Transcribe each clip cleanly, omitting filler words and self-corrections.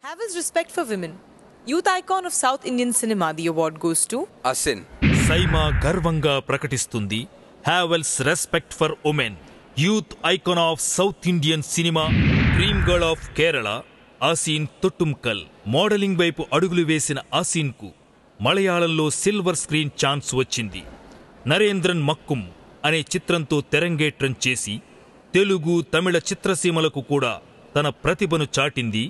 Have his respect for women. Youth icon of South Indian cinema, the award goes to Asin. Saima Garvanga prakatistundi. Havel's respect for women. Youth icon of South Indian cinema, dream girl of Kerala, Asin Tottumkal. Modeling వైపు అడుగులు వేసిన ఆసిన్ కు మలయాళంలో silver screen chance వచ్చింది. నరేంద్రన్ మక్కుం అనే చిత్రంతో తెరంగేట్రం చేసి తెలుగు తమిళ చిత్రసీమలకు కూడా తన ప్రతిభను చాటింది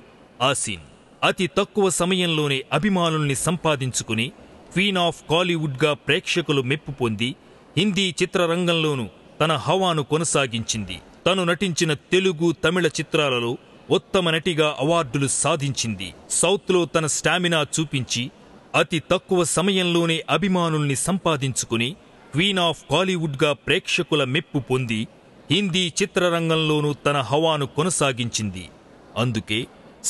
ఆసిన్. అతి తక్కువ సమయంలోనే అభిమానుల్ని సంపాదించుకుని క్వీన్ ఆఫ్ కాలీవుడ్గా ప్రేక్షకులు మెప్పు పొంది హిందీ చిత్రరంగంలోనూ తన హవాను కొనసాగించింది. తను నటించిన తెలుగు తమిళ చిత్రాలలో ఉత్తమ నటిగా అవార్డులు సాధించింది. సౌత్లో తన స్టామినా చూపించి అతి తక్కువ సమయంలోనే అభిమానుల్ని సంపాదించుకుని క్వీన్ ఆఫ్ కాలీవుడ్గా ప్రేక్షకుల మెప్పు పొంది హిందీ చిత్రరంగంలోనూ తన హవాను కొనసాగించింది. అందుకే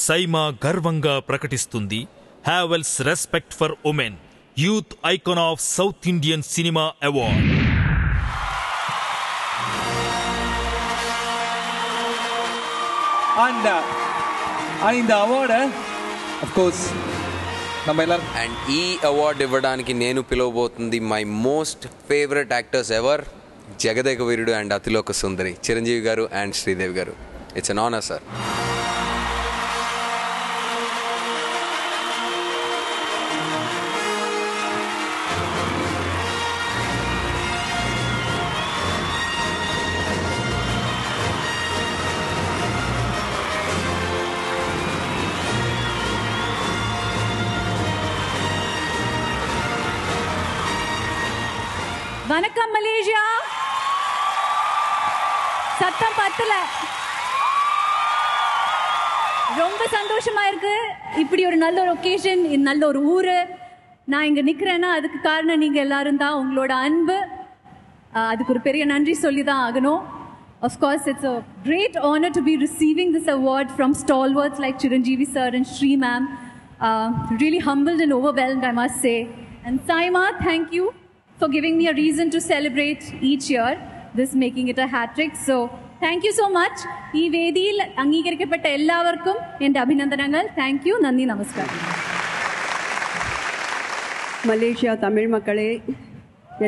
సైమా గర్వంగా ప్రకటిస్తుంది Havells respect for women, youth icon of south Indian cinema award. And the award, of course, and ఈ అవార్డు ఇవ్వడానికి నేను పిలవబోతుంది my most favourite actors ever, Jagadeka Veerudu and Athiloka Sundari Chiranjeevi garu and Sridevi garu. It's an honour sir. வணக்கம் மலேசியா. சத்தம் பத்தல. ரொம்ப சந்தோஷமா இருக்கு. இப்படி ஒரு நல்ல ஒரு ஒகேஷன், நல்ல ஒரு ஊரு. நான் இங்க நிக்கிறேன்னா அதுக்கு காரணம் நீங்க எல்லாரும் தான். உங்களோட அன்பு, அதுக்கு ஒரு பெரிய நன்றி சொல்லி தான் ஆகணும். Of course, it's a great honor to be receiving this award from stalwarts like Chiranjeevi sir and Shri ma'am. Really humbled and overwhelmed, I must say. And Saima, thank you for giving me a reason to celebrate each year, this making it a hat-trick. So, thank you so much. Ee vediyil angeekarikkapetta ellavarkkum ende abhinandanangal. Thank you. Nanni namaskaram. Malaysia Tamil makkale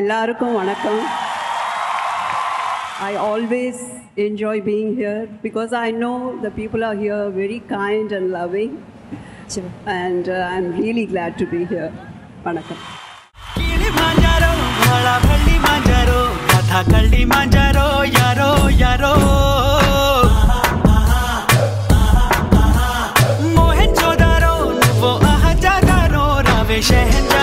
ellarukkum vanakkam. I always enjoy being here because I know the people are here very kind and loving. Sure. And I'm really glad to be here. Vanakkam. भल्ली मांजारो कथा कल्ली मांजारो यारो यारो मोहन जोदारो वो आहजादारो रावे शहन